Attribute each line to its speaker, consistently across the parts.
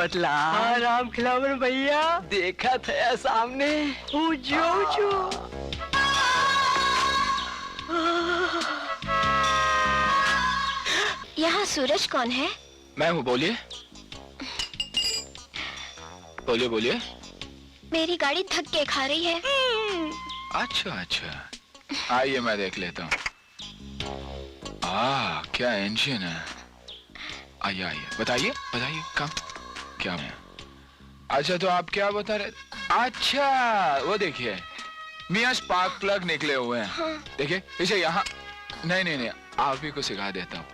Speaker 1: पतला।
Speaker 2: हाँ राम खिलावन भैया,
Speaker 1: देखा था सामने।
Speaker 2: ऊंचो ऊंचो।
Speaker 3: यहाँ सूरज कौन है?
Speaker 4: मैं हूँ, बोलिए बोलिए बोलिए।
Speaker 3: मेरी गाड़ी थक के खा रही है।
Speaker 4: अच्छा अच्छा, आइए मैं देख लेता हूँ। क्या इंजन है। आइए आइए, बताइए बताइए काम क्या है। अच्छा तो आप क्या बता रहे। अच्छा वो देखिए मियां स्पार्क प्लग निकले हुए हैं।
Speaker 3: हाँ।
Speaker 4: देखिए इसे यहाँ, नहीं नहीं नहीं, आप ही को सिखा देता हूँ।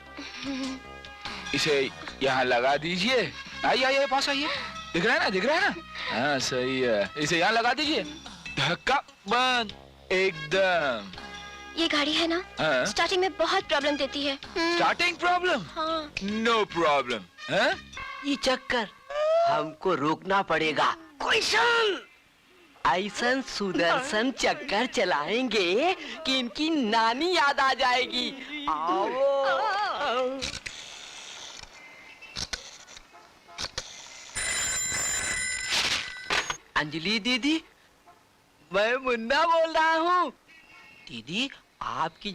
Speaker 4: इसे यहाँ लगा दीजिए। आइए आइए पास आइए, दिख रहा है ना, दिख रहा है ना। हाँ सही है, इसे यहाँ लगा दीजिए, धक्का बंद एकदम।
Speaker 3: ये गाड़ी है ना,
Speaker 4: हाँ?
Speaker 3: स्टार्टिंग में बहुत प्रॉब्लम देती है।
Speaker 4: Starting problem?
Speaker 3: हाँ।
Speaker 4: No problem.
Speaker 2: ये चक्कर हमको रोकना पड़ेगा। क्वेश्चन ऐसा सुदर्शन चक्कर चलाएंगे कि इनकी नानी याद आ जाएगी। आओ। अंजलि दीदी, मैं मुन्ना बोल रहा हूँ। दीदी आपकी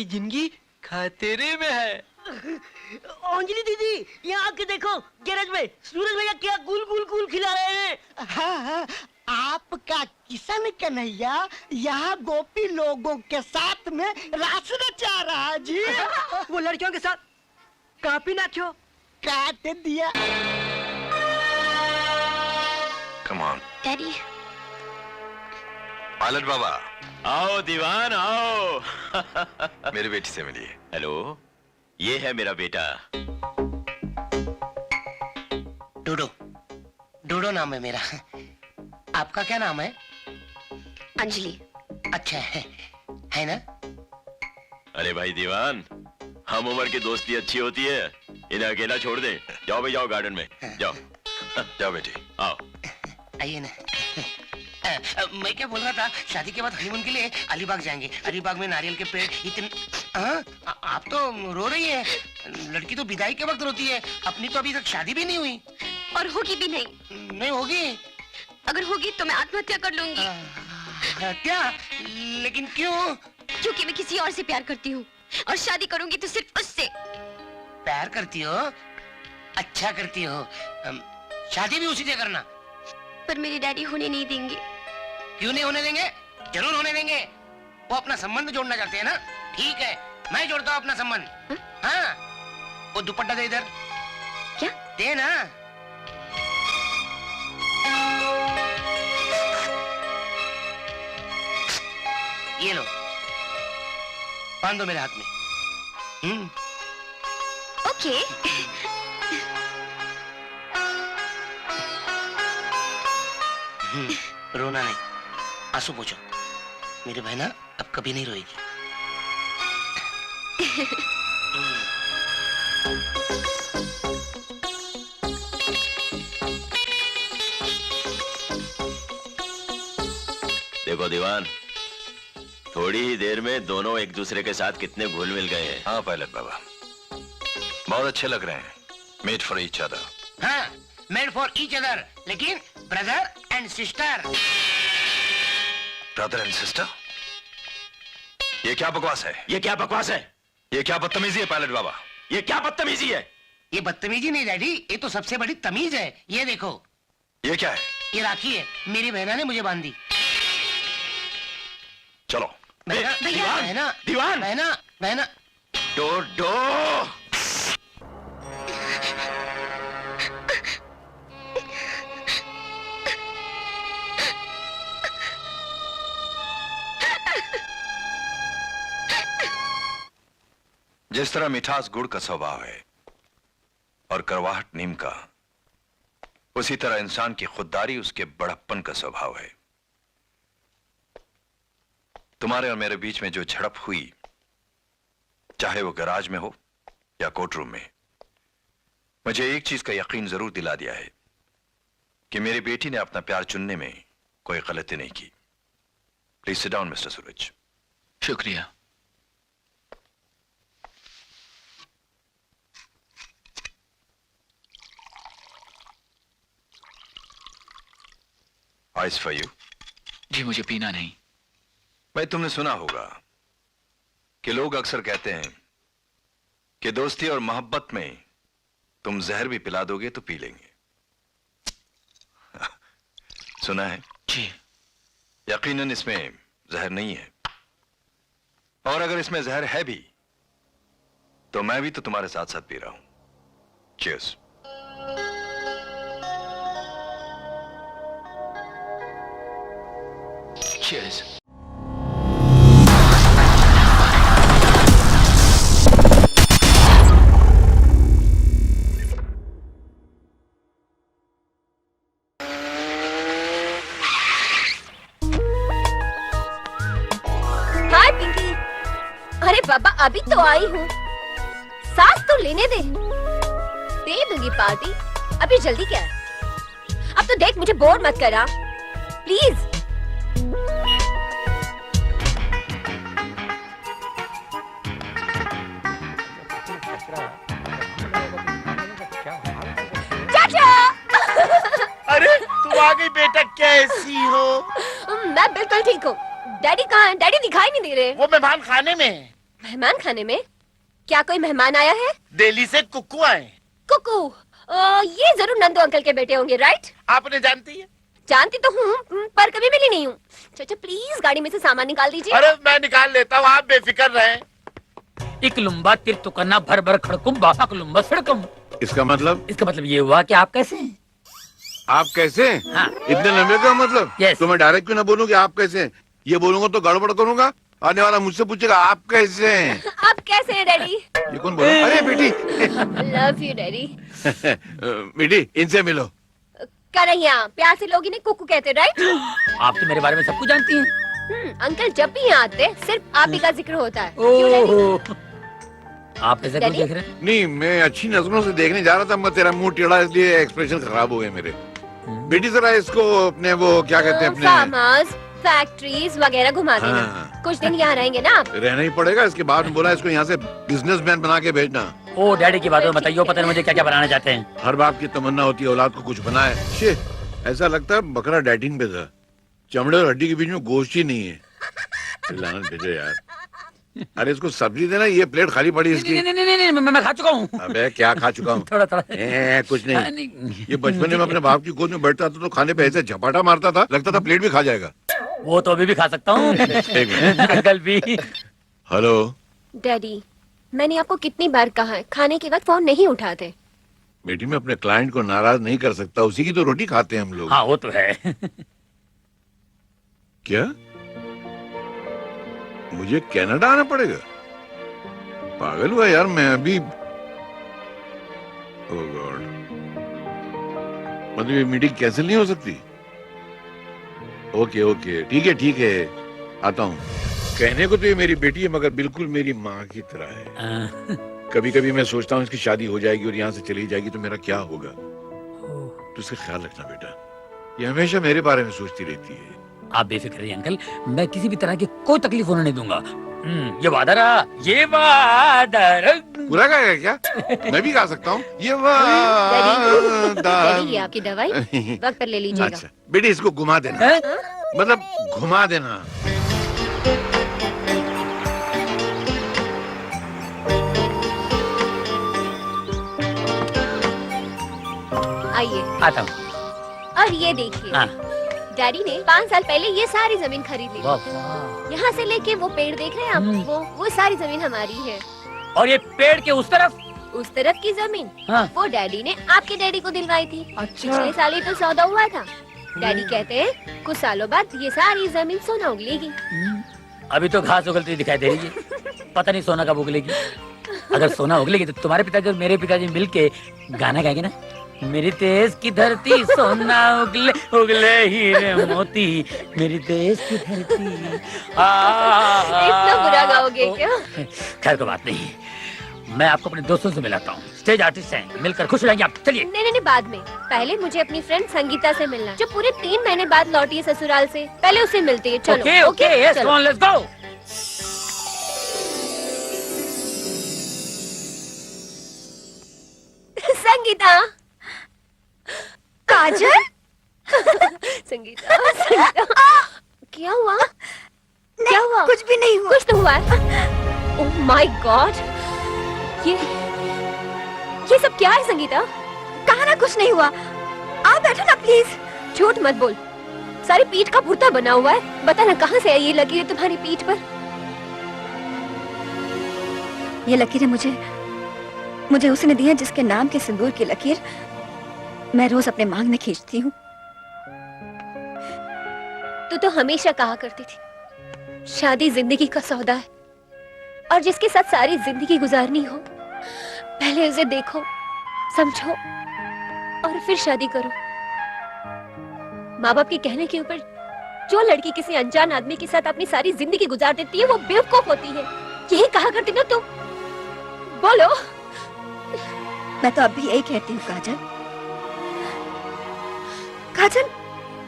Speaker 2: जिंदगी खतरे में है।
Speaker 5: अंजलि दीदी यहाँ आके देखो, गैरेज में सूरज भैया क्या गुल खिला रहे हैं।
Speaker 6: हाँ हाँ, आपका किशन कन्हैया यहाँ गोपी लोगों के साथ में रास रचा रहा है जी।
Speaker 5: वो लड़कियों के साथ काफी नाचो।
Speaker 6: काट दिया।
Speaker 7: Come on.
Speaker 3: डैडी।
Speaker 7: पायलट बाबा।
Speaker 8: आओ दीवान आओ।
Speaker 7: मेरी बेटी से मिलिए।
Speaker 8: हेलो, ये है मेरा बेटा।
Speaker 6: डूडो नाम है मेरा। आपका क्या नाम है?
Speaker 3: अंजलि।
Speaker 6: अच्छा है ना?
Speaker 8: अरे भाई दीवान, हम उम्र की दोस्ती अच्छी होती है, इन्हें अकेला छोड़ दे। जाओ भाई जाओ, गार्डन में जाओ।
Speaker 7: जाओ बेटी
Speaker 8: आओ।
Speaker 6: आइए ना। मैं क्या बोल रहा था, शादी के बाद हनीमून के लिए अलीबाग जाएंगे। अलीबाग में नारियल के पेड़ इतने। आप तो रो रही है, लड़की तो विदाई के वक्त रोती है। अपनी तो अभी तक शादी भी नहीं हुई।
Speaker 3: और होगी भी नहीं।
Speaker 6: नहीं होगी?
Speaker 3: अगर होगी तो मैं आत्महत्या कर लूंगी।
Speaker 6: क्या? लेकिन क्यों?
Speaker 3: क्योंकि मैं किसी और से प्यार करती हूँ, और शादी करूंगी तो सिर्फ उससे।
Speaker 6: प्यार करती हो? अच्छा करती हो। शादी भी उसी से करना।
Speaker 3: पर मेरे डैडी होने नहीं देंगे।
Speaker 6: क्यों नहीं होने देंगे? जरूर होने देंगे। वो अपना संबंध जोड़ना चाहते हैं ना। ठीक है, मैं जोड़ता हूँ अपना संबंध। हाँ, वो दुपट्टा दे इधर।
Speaker 3: क्या?
Speaker 6: दे ना। ये लो, बांध दो मेरे हाथ में।
Speaker 3: ओके।
Speaker 6: रोना नहीं, आंसू पोंछो। मेरी बहना अब कभी नहीं रोएगी।
Speaker 8: देखो दीवान, थोड़ी ही देर में दोनों एक दूसरे के साथ कितने घुल मिल गए हैं।
Speaker 7: हाँ पायलट बाबा, बहुत अच्छे लग रहे हैं। Made for each other.
Speaker 6: हाँ, मेड फॉर ईच अदर, लेकिन brother and sister.
Speaker 7: Brother and sister? ये क्या बकवास है?
Speaker 8: ये क्या बकवास है?
Speaker 7: ये क्या बदतमीजी है पायलट बाबा?
Speaker 8: ये क्या बदतमीजी है?
Speaker 6: ये बदतमीजी नहीं डैडी, ये तो सबसे बड़ी तमीज है। ये देखो।
Speaker 7: ये क्या है?
Speaker 6: ये राखी है, मेरी बहना ने मुझे बांधी।
Speaker 7: चलो।
Speaker 6: बहना,
Speaker 8: दीवान,
Speaker 6: बहना,
Speaker 8: दीवान।
Speaker 6: बहना।
Speaker 8: डो।
Speaker 7: जिस तरह मिठास गुड़ का स्वभाव है और कड़वाहट नीम का, उसी तरह इंसान की खुददारी उसके बड़प्पन का स्वभाव है। तुम्हारे और मेरे बीच में जो झड़प हुई, चाहे वो गैराज में हो या कोर्ट रूम में, मुझे एक चीज का यकीन जरूर दिला दिया है कि मेरी बेटी ने अपना प्यार चुनने में कोई गलती नहीं की। प्लीज सिट डाउन मिस्टर सूरज।
Speaker 4: शुक्रिया।
Speaker 7: Ice for you.
Speaker 4: जी मुझे पीना नहीं।
Speaker 7: भाई तुमने सुना होगा कि लोग अक्सर कहते हैं कि दोस्ती और मोहब्बत में तुम जहर भी पिला दोगे तो पी लेंगे। सुना है?
Speaker 4: जी।
Speaker 7: यकीनन इसमें जहर नहीं है, और अगर इसमें जहर है भी तो मैं भी तो तुम्हारे साथ साथ पी रहा हूं। चीयर्स।
Speaker 4: Cheers.
Speaker 3: हाय पिंकी। अरे बाबा अभी तो आई हूँ, सांस तो लेने दे दूंगी पार्टी। अभी जल्दी क्या है? अब तो देख मुझे बोर मत करा प्लीज। चाचा
Speaker 9: अरे तू आ गई बेटा, कैसी हो?
Speaker 3: मैं बिल्कुल ठीक हूँ। डैडी कहाँ हैं? डैडी दिखाई नहीं दे रहे।
Speaker 9: वो मेहमान खाने में है।
Speaker 3: मेहमान खाने में? क्या कोई मेहमान आया है?
Speaker 9: दिल्ली से कुक्कू आए।
Speaker 3: कुकू? ये जरूर नंदू अंकल के बेटे होंगे, राइट?
Speaker 9: आपने जानती है?
Speaker 3: जानती तो हूँ पर कभी मिली नहीं हूँ। चाचा प्लीज गाड़ी में से सामान निकाल दीजिए।
Speaker 9: अरे मैं निकाल लेता हूँ, आप बेफिक्र रहें।
Speaker 10: एक लुम्बा तिर तुकन्ना भर भर खड़कुम बापा लुम्बा सड़कम।
Speaker 11: इसका मतलब?
Speaker 10: इसका मतलब ये हुआ कि आप कैसे हैं?
Speaker 11: आप कैसे हैं?
Speaker 10: हाँ।
Speaker 11: इतने लंबे का मतलब?
Speaker 10: Yes.
Speaker 11: तो मैं डायरेक्ट क्यों ना बोलूं कि आप कैसे हैं? ये बोलूंगा तो गड़बड़ करूंगा, आने वाला मुझसे पूछेगा आप कैसे हैं?
Speaker 3: आप कैसे हैं डैडी?
Speaker 11: ये कौन बोला? अरे बेटी।
Speaker 3: Love you daddy.
Speaker 11: बेटी इनसे मिलो।
Speaker 3: कन्हैया, प्यार से लोग इन्हें कुकू कहते, राइट?
Speaker 10: आप तो मेरे बारे में सब कुछ जानती हैं।
Speaker 3: अंकल जब भी यहाँ आते सिर्फ आप ही का जिक्र होता है। क्यों डैडी?
Speaker 10: ओह, आप ऐसा क्यों
Speaker 3: डैडी?
Speaker 10: देख रहे हैं?
Speaker 11: नहीं मैं अच्छी नजरों से देखने जा रहा था, मैं तेरा मुंह टेढ़ा इसलिए एक्सप्रेशन खराब हो गए मेरे। बेटी जरा इसको अपने वो क्या कहते हैं अपने
Speaker 3: फार्म हाउस, फैक्ट्रीज वगैरह घुमा देना।
Speaker 11: हाँ।
Speaker 3: कुछ दिन यहाँ रहेंगे ना आप?
Speaker 11: रहना ही पड़ेगा। इसके बाद में बोला इसको यहाँ से बिजनेसमैन बना के भेजना।
Speaker 10: ओ डैडी की बातों में बताइए, पता नहीं मुझे क्या क्या बनाना चाहते हैं।
Speaker 11: हर बाप की तमन्ना होती है औलाद को कुछ बनाए। शे, ऐसा लगता है बकरा डाइटिंग पे था, चमड़े और हड्डी के बीच में गोश्त ही नहीं है। लानत भेजो यार। अरे इसको सब्जी देना, ये प्लेट खाली पड़ी इसकी।
Speaker 10: नहीं नहीं नहीं नहीं मैं खा चुका हूँ।
Speaker 11: अबे क्या खा चुका हूँ?
Speaker 10: थोड़ा थोड़ा।
Speaker 11: कुछ
Speaker 10: हाँ,
Speaker 11: नहीं। ये बचपन में अपने बाप की गोद में बैठता था तो खाने पे ऐसे झपाटा मारता था, लगता था प्लेट भी खा जाएगा।
Speaker 10: वो तो अभी भी खा सकता हूँ।
Speaker 11: एक मिनट।
Speaker 10: अंकल भी।
Speaker 11: हेलो
Speaker 3: डैडी, मैंने आपको कितनी बार कहा है खाने के वक्त फोन नहीं उठाते।
Speaker 11: बेटी, मैं अपने क्लाइंट को नाराज नहीं कर सकता, उसी की तो रोटी खाते हैं हम लोग।
Speaker 10: हाँ वो तो है।
Speaker 11: क्या मुझे कनाडा आना पड़ेगा? पागल हुआ यार मैं अभी। ओह गॉड, मतलब ये मीटिंग कैंसिल नहीं हो सकती? ओके ओके ठीक है आता हूँ। कहने को तो ये मेरी बेटी है मगर बिल्कुल मेरी माँ की तरह है। कभी कभी मैं सोचता हूँ इसकी शादी हो जाएगी और यहाँ से चली जाएगी तो मेरा क्या होगा। तो इसका ख्याल रखना बेटा, ये हमेशा मेरे बारे में सोचती रहती है।
Speaker 10: आप बेफिक्र रहिए अंकल, मैं किसी भी तरह की कोई तकलीफ होने नहीं दूंगा। ये वादा रहा, ये वादा रहा।
Speaker 11: पूरा गाएगा क्या? मैं भी गा सकता हूँ ये
Speaker 3: डैडी,
Speaker 11: वादा।
Speaker 3: ये आपकी दवाई वक्त पर ले लीजिएगा।
Speaker 11: अच्छा बेटी इसको घुमा देना, मतलब घुमा देना।
Speaker 3: आइए।
Speaker 10: आता हूँ।
Speaker 3: और ये देखिए,
Speaker 10: हाँ।
Speaker 3: डैडी ने 5 साल पहले ये सारी जमीन खरीद ली।
Speaker 10: वाह, वाह।
Speaker 3: यहाँ से लेके वो पेड़ देख रहे हैं आप, वो सारी जमीन हमारी है।
Speaker 10: और ये पेड़ के उस तरफ?
Speaker 3: उस तरफ की जमीन
Speaker 10: हाँ।
Speaker 3: वो डैडी ने आपके डैडी को दिलवाई थी। पिछले साल ही तो सौदा हुआ था। डैडी कहते हैं कुछ सालों बाद ये सारी जमीन सोना उगलेगी।
Speaker 10: अभी तो घास उगलती दिखाई दे रही है, पता नहीं सोना कब उगलेगी। अगर सोना उगलेगी तो तुम्हारे पिताजी और मेरे पिताजी मिलके गाना गाएंगे ना, मेरी देश की धरती सोना उगले उगले हीरे मोती, मेरी देश की धरती।
Speaker 3: इतना बुरा गाओगे क्या?
Speaker 10: खैर कोई बात नहीं, मैं आपको अपने दोस्तों से मिलाता हूँ, स्टेज आर्टिस्ट हैं, मिलकर खुश रहेंगे आप। चलिए।
Speaker 3: नहीं, बाद में। पहले मुझे अपनी फ्रेंड संगीता से मिलना है, जो पूरे 3 महीने बाद लौटी है ससुराल से। पहले उससे मिलती है। चलो।
Speaker 10: Okay okay, yes, come on, let's go.
Speaker 3: Sangeeta, Kajal, Sangeeta, Sangeeta, क्या हुआ? क्या हुआ?
Speaker 12: कुछ भी नहीं हुआ।
Speaker 3: कुछ तो हुआ है। ओह माय गॉड, ये सब क्या है संगीता?
Speaker 12: कहा ना कुछ नहीं हुआ। आप बैठो ना प्लीज।
Speaker 3: झूठ मत बोल, सारी पीठ का भुर्ता बना हुआ है। बता ना कहाँ से आई ये लकीरें तुम्हारी पीठ पर?
Speaker 12: ये लकीरें मुझे उसने दी है जिसके नाम के सिंदूर की लकीर मैं रोज अपने मांग में खींचती हूँ।
Speaker 3: तू तो हमेशा कहा करती थी शादी जिंदगी का सौदा है, और जिसके साथ सारी जिंदगी गुजारनी हो पहले उसे देखो, समझो और फिर शादी करो। माँ बाप के कहने के ऊपर जो लड़की किसी अनजान आदमी के साथ अपनी सारी जिंदगी गुजार देती है वो बेवकूफ होती है। यही कहा करती ना तुम। बोलो।
Speaker 12: मैं तो अब भी यही कहती हूँ काजल। काजल,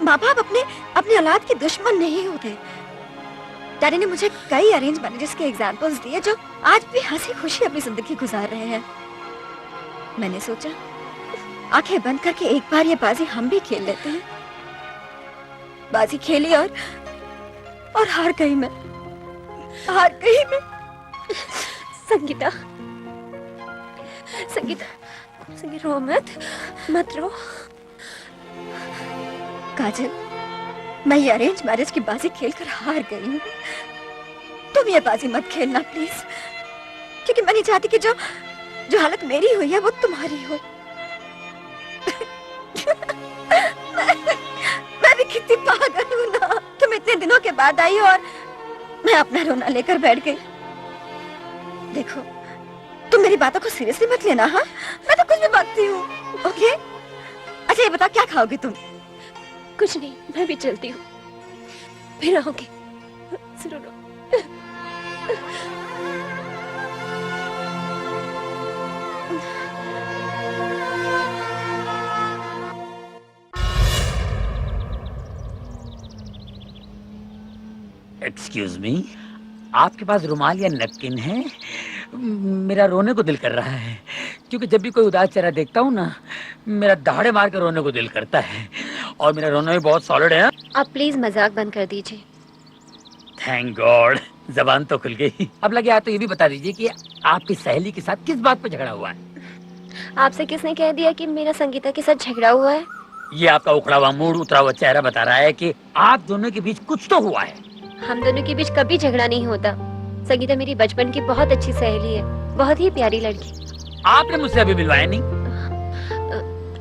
Speaker 12: माँ बाप अपने औलाद के दुश्मन नहीं होते। डैडी ने मुझे कई अरेंज मैरिजेस के एग्जाम्पल्स दिए जो आज भी हंसी खुशी अपनी जिंदगी गुजार रहे हैं। मैंने सोचा आंखें बंद करके एक बार ये बाजी हम भी खेल लेते हैं। बाजी खेली और हार गई मैं।
Speaker 3: संगीता, संगीता, संगीता रो मत रो।
Speaker 12: काजल, मैं ये अरेंज मैरिज की बाजी खेलकर हार गई हूँ। तुम ये बाजी मत खेलना प्लीज, क्योंकि मैं नहीं चाहती कि जो हालत मेरी हुई है वो तुम्हारी हो। मैं भी कितनी पागल हूँ ना। तुम इतने दिनों के बाद आई और मैं अपना रोना लेकर बैठ गई। देखो, तुम मेरी बातों को सीरियसली मत लेना। हाँ, मैं तो कुछ भी बातती हूँ। ओके? अच्छा ये बता, क्या खाओगी तुम?
Speaker 3: कुछ नहीं, मैं भी चलती हूँ, फिर आऊंगी जरूर।
Speaker 10: एक्सक्यूज मी, आपके पास रुमाल या नैपकिन है? मेरा रोने को दिल कर रहा है, क्योंकि जब भी कोई उदास चेहरा देखता हूँ ना, मेरा दहाड़े मार कर रोने को दिल करता है, और मेरा रोना भी बहुत सॉलिड है।
Speaker 3: आप प्लीज मजाक बंद कर दीजिए।
Speaker 10: थैंक गॉड, जबान तो खुल गई। अब लगे आप तो ये भी बता दीजिए कि आपकी सहेली के साथ किस बात पर झगड़ा हुआ है?
Speaker 3: आपसे किसने कह दिया कि मेरा संगीता के साथ झगड़ा हुआ है?
Speaker 10: ये आपका उखड़ा हुआ मूड, उतरा हुआ चेहरा बता रहा है कि आप दोनों के बीच कुछ तो हुआ है।
Speaker 3: हम दोनों के बीच कभी झगड़ा नहीं होता। संगीता मेरी बचपन की बहुत अच्छी सहेली है, बहुत ही प्यारी लड़की।
Speaker 10: आपने मुझसे अभी मिलवाया नहीं?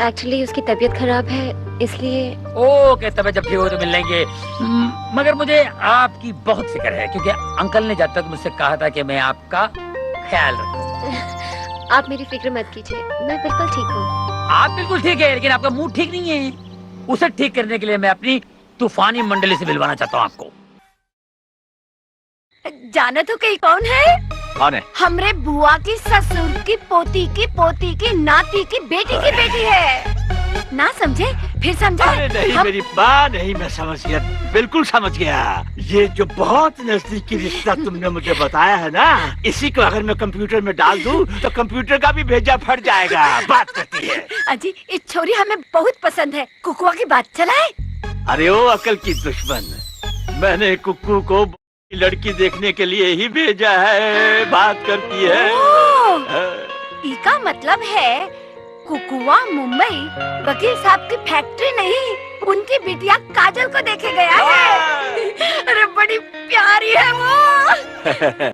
Speaker 3: एक्चुअली उसकी तबीयत खराब है, इसलिए।
Speaker 10: ओके, तब जब ठीक हो तो मिल लेंगे। मगर मुझे आपकी बहुत फिक्र है, क्योंकि अंकल ने जब तक मुझसे कहा था कि मैं आपका ख्याल रखूं।
Speaker 3: आप मेरी फिक्र मत कीजिए, मैं बिल्कुल ठीक हूँ।
Speaker 10: आप बिल्कुल ठीक है, लेकिन आपका मूड ठीक नहीं है। उसे ठीक करने के लिए मैं अपनी तूफानी मंडली से मिलवाना चाहता हूँ आपको।
Speaker 12: जाना तो कहीं कौन है?
Speaker 7: कौन है?
Speaker 12: हमरे बुआ की ससुर की पोती की नाती की बेटी है। ना समझे? फिर समझे?
Speaker 9: अरे नहीं मेरी माँ, नहीं, मैं समझ गया, बिल्कुल समझ गया। ये जो बहुत नजदीकी रिश्ता तुमने मुझे बताया है ना, इसी को अगर मैं कंप्यूटर में डाल दूं तो कंप्यूटर का भी भेजा फट जाएगा। बात करती है।
Speaker 12: अजी, इस छोरी हमें बहुत पसंद है। कुकुआ की बात चलाए।
Speaker 9: अरे ओ अकल की दुश्मन, मैंने कुक्कू को लड़की देखने के लिए ही भेजा है। बात करती है।
Speaker 12: इसका मतलब है कुकुआ मुंबई वकील साहब की फैक्ट्री नहीं, उनकी बिटिया काजल को देखे गया है। अरे बड़ी प्यारी है वो।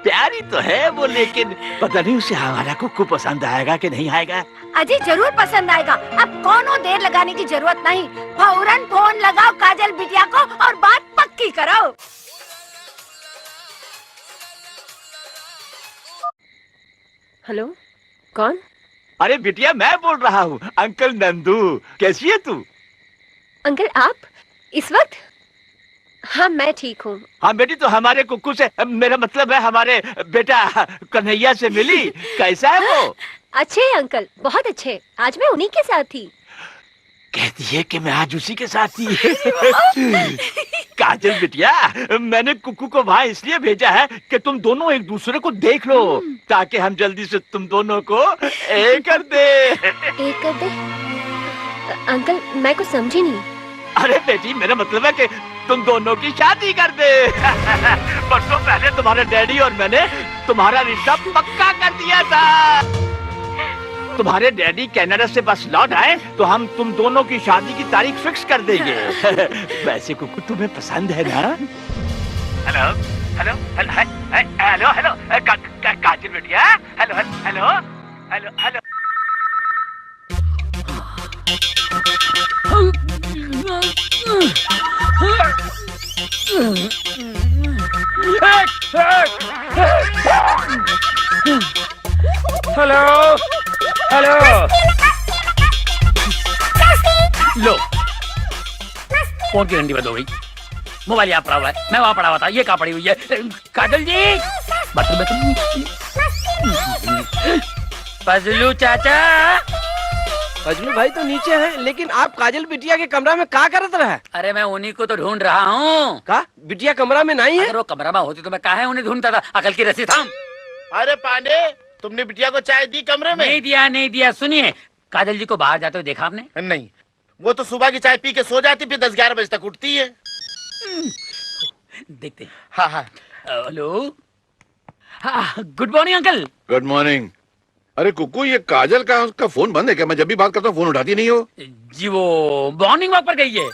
Speaker 9: प्यारी तो है वो, लेकिन पता नहीं उसे हमारा कुक्कू पसंद आएगा कि नहीं आएगा।
Speaker 12: अजी जरूर पसंद आएगा। अब कोनो देर लगाने की जरूरत नहीं, फौरन फोन लगाओ काजल बिटिया को और बात पक्की करो।
Speaker 3: हेलो, कौन?
Speaker 9: अरे बिटिया, मैं बोल रहा हूँ, अंकल नंदू। कैसी है तू?
Speaker 3: अंकल आप इस वक्त? हाँ मैं ठीक हूँ।
Speaker 9: हाँ बेटी, तो हमारे कुक्कू से, मेरा मतलब है हमारे बेटा कन्हैया से मिली? कैसा है वो?
Speaker 3: अच्छे हैं अंकल, बहुत अच्छे। आज मैं उन्हीं के साथ थी।
Speaker 9: कहती है कि मैं आज उसी के साथ थी। काजल बिटिया, मैंने कुक्कू को वहाँ इसलिए भेजा है कि तुम दोनों एक दूसरे को देख लो, ताकि हम जल्दी से तुम दोनों को एक कर दे।
Speaker 3: एक कर दे? अंकल मैं कुछ समझी नहीं।
Speaker 9: अरे बेटी मेरा मतलब है कि तुम दोनों की शादी कर दे। बरसों पहले तुम्हारे डैडी और मैंने तुम्हारा रिश्ता पक्का कर दिया था। तुम्हारे डैडी कनाडा से बस लौट आए तो हम तुम दोनों की शादी की तारीख फिक्स कर देंगे। वैसे कुकू तुम्हें पसंद है ना? Hello hello hello hello hello Kajal बेटिया, hello hello hello hello. Hello hello लो, फोन की घंटी बंद हो गई। मोबाइल यहाँ पड़ा हुआ है, मैं वहाँ पड़ा हुआ था, ये कहाँ पड़ी हुई है? काजल जी बाथरूम फजलू चाचा।
Speaker 1: फजलू भाई तो नीचे है, लेकिन आप काजल बिटिया के कमरा में क्या करत रहे?
Speaker 10: अरे मैं उन्हीं को तो ढूंढ रहा हूँ।
Speaker 1: का बिटिया कमरा में नहीं है?
Speaker 10: अगर वो कमरा में होती तो मैं काहे उन्हें ढूंढता था? अकल की रस्सी थाम।
Speaker 6: अरे पांडे, तुमने बिटिया को चाय दी कमरे में?
Speaker 10: नहीं दिया। सुनिए, काजल जी को बाहर जाते हुए देखा आपने?
Speaker 6: नहीं, वो तो सुबह की चाय पी के सो जाती, फिर 10-11 बजे तक उठती है।
Speaker 10: देखते हैं।
Speaker 6: हाँ।
Speaker 10: Hello, good morning uncle.
Speaker 11: Good morning. अरे कुकू, ये काजल का उसका फोन बंद है क्या? मैं जब भी बात करता हूँ फोन उठाती नहीं हो।
Speaker 10: जी वो मॉर्निंग वॉक पर गई है।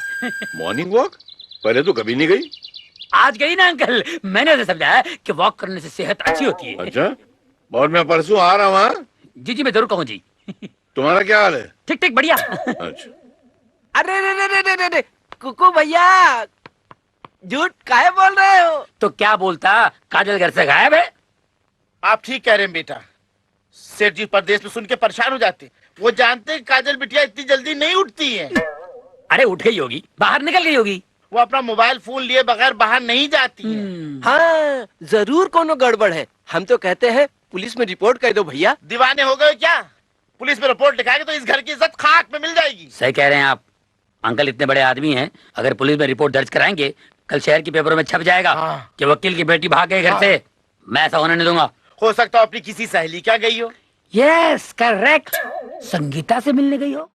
Speaker 11: Morning walk? पहले तो कभी नहीं गई।
Speaker 10: आज गई ना अंकल, मैंने उसे समझाया कि वॉक करने से सेहत अच्छी होती है।
Speaker 11: अच्छा, और मैं परसों आ रहा हूँ। हाँ?
Speaker 10: जी मैं जरूर कहूँ जी।
Speaker 11: तुम्हारा क्या हाल है?
Speaker 10: ठीक बढ़िया।
Speaker 11: अच्छा।
Speaker 1: अरे कुकू भैया, झूठ काहे बोल रहे हो?
Speaker 10: तो क्या बोलता? काजल घर से गायब है।
Speaker 6: आप ठीक कह रहे हैं बेटा। सेठ जी परदेश में सुन के परेशान हो जाते। वो जानते हैं काजल बिटिया इतनी जल्दी नहीं उठती है।
Speaker 10: अरे उठ गई होगी, बाहर निकल गई होगी।
Speaker 6: वो अपना मोबाइल फोन लिए बगैर बाहर नहीं जाती है।
Speaker 1: हाँ, जरूर कोनो गड़बड़ है। हम तो कहते हैं पुलिस में रिपोर्ट कर दो भैया।
Speaker 6: दीवाने हो गए क्या? पुलिस में रिपोर्ट लिखाएंगे तो इस घर की इज्जत खाक में मिल जाएगी।
Speaker 10: सही कह रहे हैं आप। अंकल इतने बड़े आदमी हैं, अगर पुलिस में रिपोर्ट दर्ज कराएंगे, कल शहर के पेपरों में छप जाएगा कि वकील की बेटी भाग गई घर से। मैं ऐसा होने नहीं दूंगा।
Speaker 6: हो सकता है अपनी किसी सहेली क्या गई हो।
Speaker 10: यस करेक्ट, संगीता से मिलने गई हो।